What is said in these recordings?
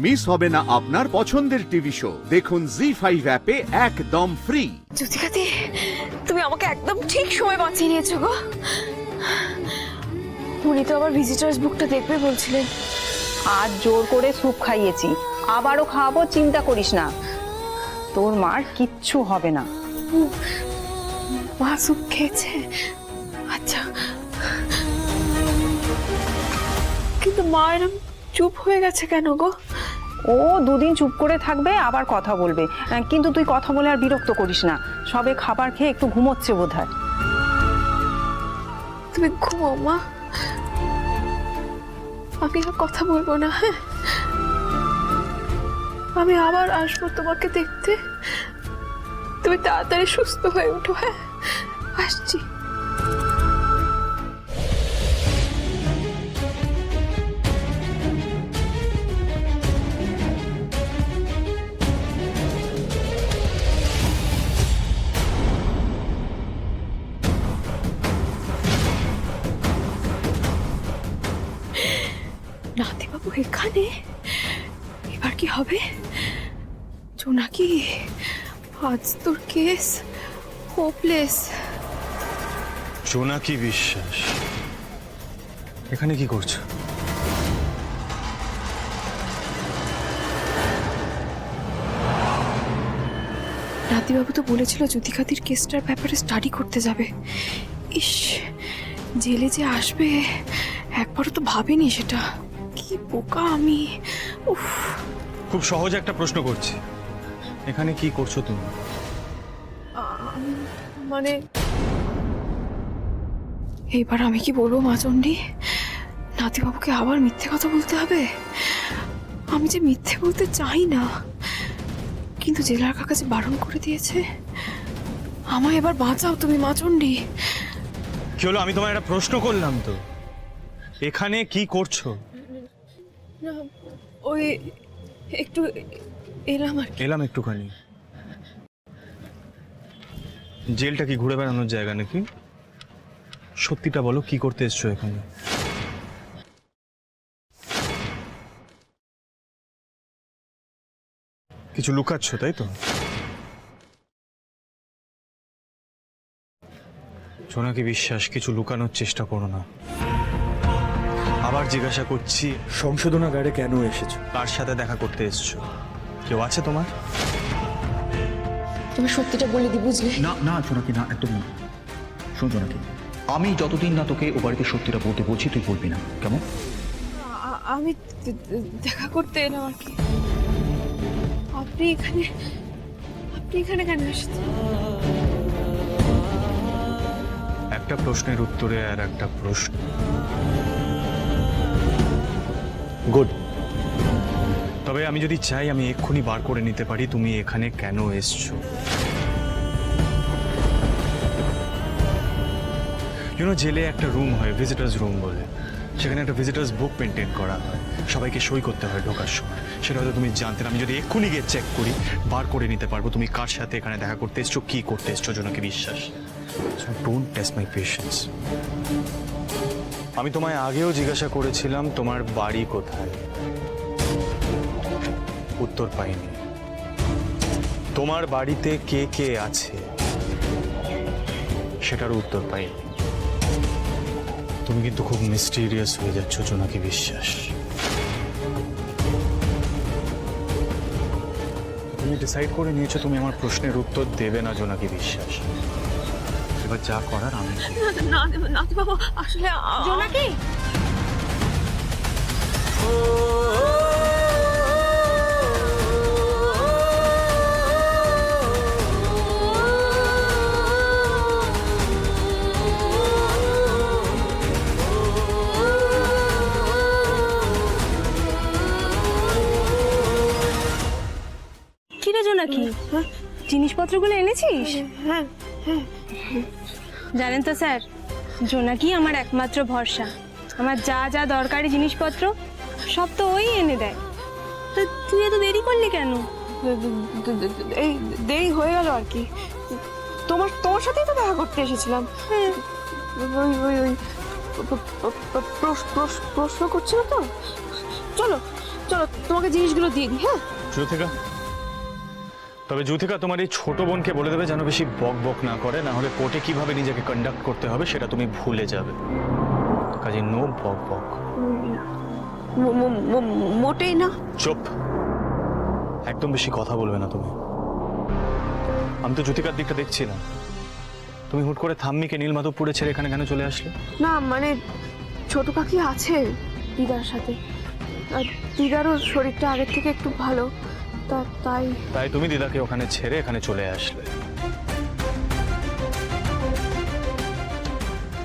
Miss হবে না আপনার পছন্দের টিভি শো। দেখুন জি5 অ্যাপে একদম ফ্রি। জ্যোতিকাদি, তুমি আমাকে একদম ঠিক সময় বাঁচিয়ে নিয়েছো গো। উনি তো আবার ভিজিটার্স বুকটা দেখবে বলছিলেন। আজ জোর করে স্যুপ খাইয়েছি, আবারও খাওয়াবো, চিন্তা করিস না, তোর মার কিচ্ছু হবে না। মা স্যুপ খেয়েছে? আচ্ছা, কিন্তু মা এরম চুপ হয়ে গেছে কেন গো? ও দুদিন চুপ করে থাকবে, আবার কথা বলবে, কিন্তু তুই কথা বলে আর বিরক্ত করিস না। সবে খাবার খেয়ে একটু ঘুমোচ্ছে বোধহয়। তুমি ঘুমো মা, আমি আর কথা বলবো না। হ্যাঁ, আমি আবার আসবো তোমাকে দেখতে। তুমি তাড়াতাড়ি সুস্থ হয়ে উঠো। হ্যাঁ, আসছি। নাতিবাবু এখানে? এবার কি হবে? জোনাকি, আজ তোর কেস হোপলেস। জোনাকি বিশ্বাস এখানে কি করছো? নাতিবাবু তো বলেছিল জ্যোতিকাদির কেসটার ব্যাপারে স্টাডি করতে যাবে। ইস, জেলে যে আসবে একবারও তো ভাবিনি সেটা। কি বোকা আমি। উফ, খুব সহজ একটা প্রশ্ন করছি, এখানে কি করছো তুমি? মানে এইবার আমি কি বলবো মা চণ্ডী? নাতিবাবুকে আবার মিথ্যে কথা বলতে হবে? আমি যে মিথ্যে বলতে চাই না, কিন্তু জেলার কাকা যে বারণ করে দিয়েছে। আমায় এবার বাঁচাও তুমি মা চণ্ডী। কি হলো? আমি তোমায় একটা প্রশ্ন করলাম তো, এখানে কি করছো? ওই একটু এলাম আর কি। এলাম একটুখানি। জেলটা কি ঘুরে বেড়ানোর জায়গা নাকি? সত্যিটা বলো, কি করতে এসছো এখানে? কিছু লুকাচ্ছ তাই তো? জোনাকি বিশ্বাস, কিছু লুকানোর চেষ্টা করো না। আবার জিজ্ঞাসা করছি, সংশোধনাগারে কেন এসেছো? কার সাথে দেখা করতে এসছো? কেউ আছে তোমার? তুমি সত্যিটা বলে দি, বুঝলে? না না জোনাকি, না, একদম না। শোন জোনাকি, আমি যতদিন না তোকে ও বাড়িতে সত্যিটা বলতে বলছি তুই বলবি না, কেমন? আমি দেখা করতে এলাম আর কি। আপনি এখানে কেন এসেছেন? একটা প্রশ্নের উত্তরে আর একটা প্রশ্ন। গুড। তবে আমি যদি চাই আমি এক্ষুনি বার করে নিতে পারি তুমি এখানে কেন এসছো। জেলে একটা রুম হয় ভিজিটার্স রুম বলে, সেখানে একটা ভিজিটার্স বুক মেনটেন করা হয়, সবাইকে সই করতে হয় ঢোকার সময়। সেটা হয়তো তুমি জানতে না। আমি যদি এক্ষুনি গিয়ে চেক করি, বার করে নিতে পারবো তুমি কার সাথে এখানে দেখা করতে এসছো, কি করতে এসছো। জোনাকি বিশ্বাস, ডোন্ট টেস্ট মাই পেশেন্স। আমি তোমায় আগেও জিজ্ঞাসা করেছিলাম তোমার বাড়ি কোথায়, উত্তর পাইনি। তোমার বাড়িতে কে কে আছে সেটারও উত্তর পাইনি। তুমি কিন্তু খুব মিস্টিরিয়াস হয়ে যাচ্ছ জোনাকি বিশ্বাস। তুমি ডিসাইড করে নিয়েছো তুমি আমার প্রশ্নের উত্তর দেবে না জোনাকি বিশ্বাস। এবার যা করার আমি না বাবা, আসলে জোনাকি, কিরে জোনাকি, জিনিসপত্রগুলো এনেছিস? হ্যাঁ। জানেন তো স্যার, জোনাকি আমার একমাত্র ভরসা। আমার যা যা দরকারি জিনিসপত্র সব তো ওই এনে দেয়। তো তুই এত দেরি করলি কেন? এই দেরি হয়ে গেল আর কি। তোমার সাথেই তো দেখা করতে এসেছিলাম। ওই প্রশ্ন করছিল তো। চলো চলো তোমাকে জিনিসগুলো দিয়ে দিই। হ্যাঁ জ্যোতিকা, তবে জ্যোতিকা তোমার এই ছোট বোনকে বলে দেবে যেন বেশি বক বক না করে, না হলে কোর্টে কিভাবে নিজেকে কন্ডাক্ট করতে হবে সেটা তুমি ভুলে যাবে। কাজে নো বক বক। মোটেই না। চুপ, একদম বেশি কথা বলবে না তুমি। আমি তো জ্যোতিকার দিকটা দেখছিলাম, তুমি হুট করে থাম্মিকে নীলমাধবপুরে ছেড়ে এখানে কেন চলে আসলে? না মানে ছোট কাকি আছে দিদার সাথে, আর দিদারও শরীরটা আগের থেকে একটু ভালো, তাই তুমি দিদাকে ওখানে ছেড়ে এখানে চলে আসলে।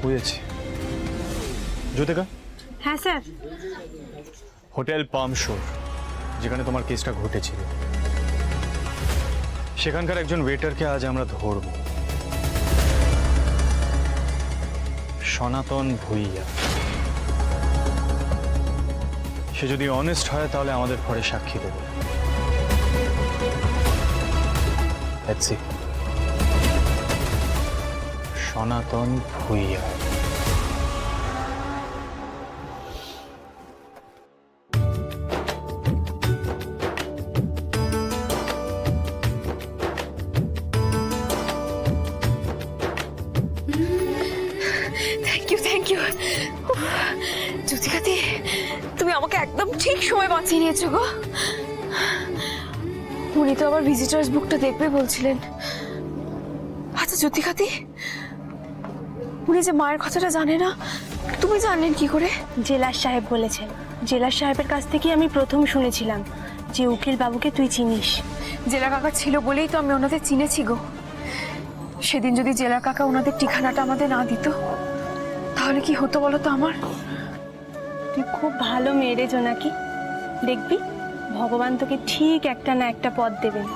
বুঝেছি। জ্যোতিকা, হ্যাঁ স্যার। হোটেল পাম শোর যেখানে তোমার কেসটা ঘটেছিল, সেখানকার একজন ওয়েটারকে আজ আমরা ধরব। সনাতন ভুইয়া। সে যদি অনেস্ট হয় তাহলে আমাদের ঘরে সাক্ষী দেবে। Let's see. সনাতন ভুইয়া। থ্যাংক ইউ জ্যোতিকাদি, তুমি আমাকে একদম ঠিক সময় বাঁচিয়ে নিয়েছো গো। উনি তো আবার ভিজিটার্স বুকটা দেখবে বলছিলেন। আচ্ছা জ্যোতিকাদি, উনি যে মায়ের কথাটা জানে না, তুমি জানলেন কি করে? জেলার সাহেব বলেছেন। জেলার সাহেবের কাছ থেকে আমি প্রথম শুনেছিলাম যে উকিল বাবুকে তুই চিনিস। জেলা কাকা ছিল বলেই তো আমি ওনাদের চিনেছি গো। সেদিন যদি জেলা কাকা ওনাদের ঠিকানাটা আমাদের না দিত তাহলে কি হতো বলো তো আমার? তুই খুব ভালো মেয়ে রে জোনাকি, দেখবি ভগবান তোকে ঠিক একটা না একটা পথ দেবেন।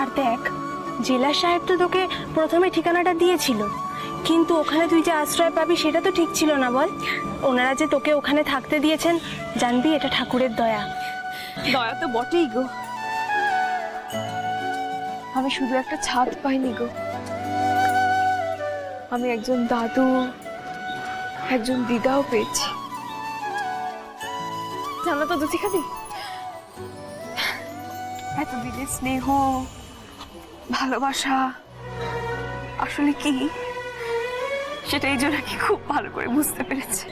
আর দেখ, জেলা সাহেব তো তোকে প্রথমে ঠিকানাটা দিয়েছিল, কিন্তু ওখানে তুই যে আশ্রয় পাবি সেটা তো ঠিক ছিল না বল। ওনারা যে তোকে ওখানে থাকতে দিয়েছেন, জানবি এটা ঠাকুরের দয়া। দয়া তো বটেই গো, আমি শুধু একটা ছাদ পাইনি গো, আমি একজন দাদু, একজন দিদাও পেয়েছি। জানো তো জ্যোতিকাদি, এতদিনের স্নেহ ভালোবাসা আসলে কি সেটা এই জন্য কি খুব ভালো করে বুঝতে পেরেছে।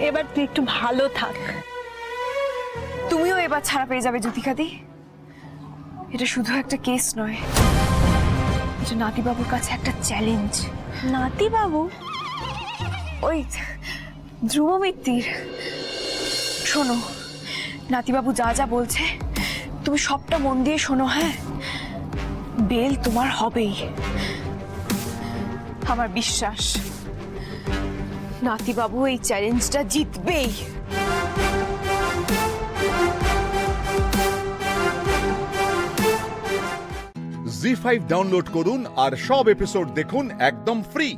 এবার তুই একটু ভালো থাক। তুমিও এবার ছাড়া পেয়ে যাবে জ্যোতিকাদি। এটা শুধু একটা কেস নয়, এটা নাতিবাবুর কাছে একটা চ্যালেঞ্জ। নাতি বাবু? ওই ধ্রুব মিত্তির। শোনো, নাতিবাবু যা যা বলছে তুমি সবটা মন দিয়ে শোনো। হ্যাঁ, বেল তোমার হবেই, আমার বিশ্বাস। নাতিবাবু এই চ্যালেঞ্জটা জিতবেই। জি5 ডাউনলোড করুন আর সব এপিসোড দেখুন একদম ফ্রি।